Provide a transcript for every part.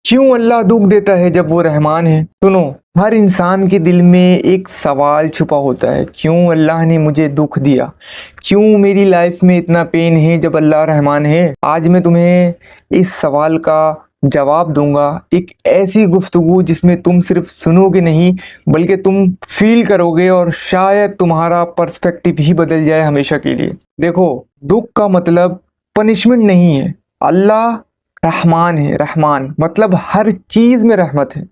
کیوں اللہ دکھ دیتا ہے جب وہ رحمان ہے؟ سنو، ہر انسان کے دل میں ایک سوال چھپا ہوتا ہے، کیوں اللہ نے مجھے دکھ دیا؟ کیوں میری لائف میں اتنا پین ہے جب اللہ رحمان ہے؟ آج میں تمہیں اس سوال کا جواب دوں گا، ایک ایسی گفتگو جس میں تم صرف سنو گے نہیں بلکہ تم فیل کرو گے، اور شاید تمہارا پرسپیکٹیو ہی بدل جائے ہمیشہ کے لیے۔ دیکھو، دکھ کا مطلب پنشمنٹ نہیں ہے۔ اللہ رحمان ہے، رحمان مطلب ہر چیز میں رحمت ہے۔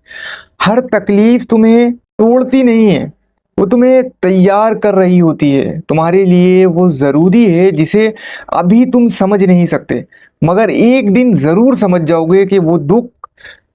ہر تکلیف تمہیں توڑتی نہیں ہے، وہ تمہیں تیار کر رہی ہوتی ہے، تمہارے لیے وہ ضروری ہے جسے ابھی تم سمجھ نہیں سکتے، مگر ایک دن ضرور سمجھ جاؤ گے کہ وہ دکھ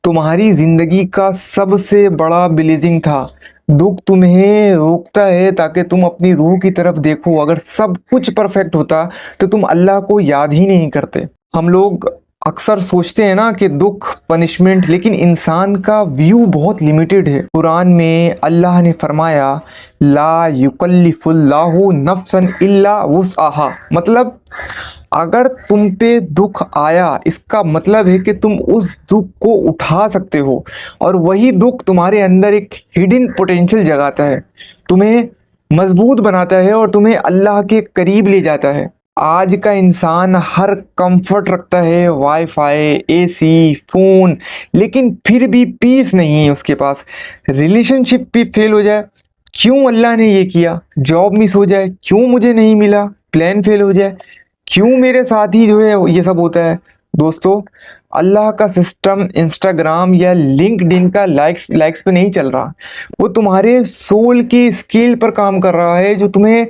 تمہاری زندگی کا سب سے بڑا بلیسنگ تھا۔ دکھ تمہیں روکتا ہے تاکہ تم اپنی روح کی طرف دیکھو۔ اگر سب کچھ پرفیکٹ ہوتا تو تم اللہ کو یاد ہی نہیں کرتے۔ ہم لوگ اکثر سوچتے ہیں نا کہ دکھ پنشمنٹ، لیکن انسان کا ویو بہت لیمیٹڈ ہے۔ قرآن میں اللہ نے فرمایا لا یکلف اللہ نفسا الا وسعہا، مطلب اگر تم پہ دکھ آیا اس کا مطلب ہے کہ تم اس دکھ کو اٹھا سکتے ہو، اور وہی دکھ تمہارے اندر ایک ہڈن پوٹینشل جگاتا ہے، تمہیں مضبوط بناتا ہے اور تمہیں اللہ کے قریب لے جاتا ہے۔ آج کا انسان ہر کمفرٹ رکھتا ہے، وائی فائی، اے سی، فون، لیکن پھر بھی پیس نہیں ہے اس کے پاس۔ ریلیشن شپ بھی فیل ہو جائے، کیوں اللہ نے یہ کیا؟ جاب مس ہو جائے، کیوں مجھے نہیں ملا؟ پلان فیل ہو جائے، کیوں میرے ساتھ ہی جو ہے یہ سب ہوتا ہے؟ دوستو، اللہ کا سسٹم انسٹاگرام یا لنکڈ ان کا لائکس پہ نہیں چل رہا، وہ تمہارے سول کی اسکیل پر کام کر رہا ہے۔ جو تمہیں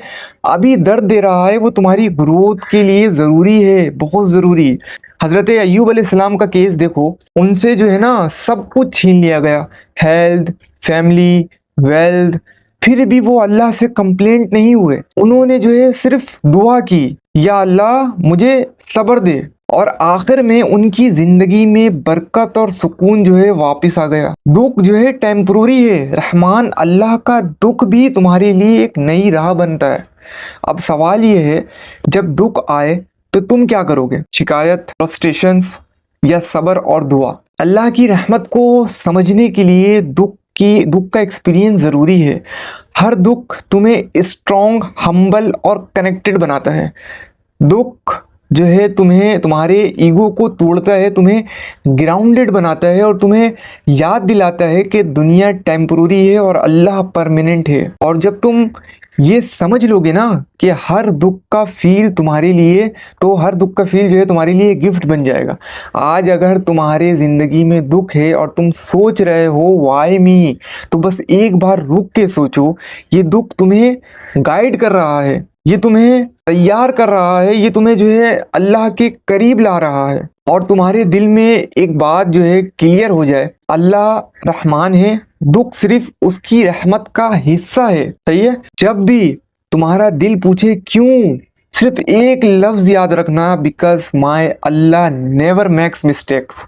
ابھی درد دے رہا ہے وہ تمہاری گروتھ کے لیے ضروری ہے، بہت ضروری۔ حضرت ایوب علیہ السلام کا کیس دیکھو، ان سے جو ہے نا سب کچھ چھین لیا گیا، ہیلتھ، فیملی، ویلتھ، پھر بھی وہ اللہ سے کمپلینٹ نہیں ہوئے۔ انہوں نے جو ہے صرف دعا کی، یا اللہ مجھے صبر دے، اور آخر میں ان کی زندگی میں برکت اور سکون جو ہے واپس آ گیا۔ دکھ جو ہے ٹیمپروری ہے، رحمان اللہ کا دکھ بھی تمہارے لیے ایک نئی راہ بنتا ہے۔ اب سوال یہ ہے، جب دکھ آئے تو تم کیا کرو گے؟ شکایت، فرسٹریشنز، یا صبر اور دعا؟ اللہ کی رحمت کو سمجھنے کے لیے دکھ کا ایکسپیرینس ضروری ہے۔ ہر دکھ تمہیں اسٹرانگ، ہمبل اور کنیکٹڈ بناتا ہے۔ دکھ جو ہے تمہارے ایگو کو توڑتا ہے، تمہیں گراؤنڈڈ بناتا ہے، اور تمہیں یاد دلاتا ہے کہ دنیا ٹیمپروری ہے اور اللہ پرماننٹ ہے۔ اور جب تم یہ سمجھ لو گے نا کہ ہر دکھ کا فیل تمہارے لیے، تو ہر دکھ کا فیل جو ہے تمہارے لیے گفٹ بن جائے گا۔ آج اگر تمہارے زندگی میں دکھ ہے اور تم سوچ رہے ہو وائی می، تو بس ایک بار رک کے سوچو، یہ دکھ تمہیں گائیڈ کر رہا ہے، یہ تمہیں تیار کر رہا ہے، یہ تمہیں جو ہے اللہ کے قریب لا رہا ہے۔ اور تمہارے دل میں ایک بات جو ہے کلیئر ہو جائے، اللہ رحمان ہے، دکھ صرف اس کی رحمت کا حصہ ہے۔ صحیح ہے؟ جب بھی تمہارا دل پوچھے کیوں، صرف ایک لفظ یاد رکھنا، بیکاز مائی اللہ نیور میکس مسٹیکس۔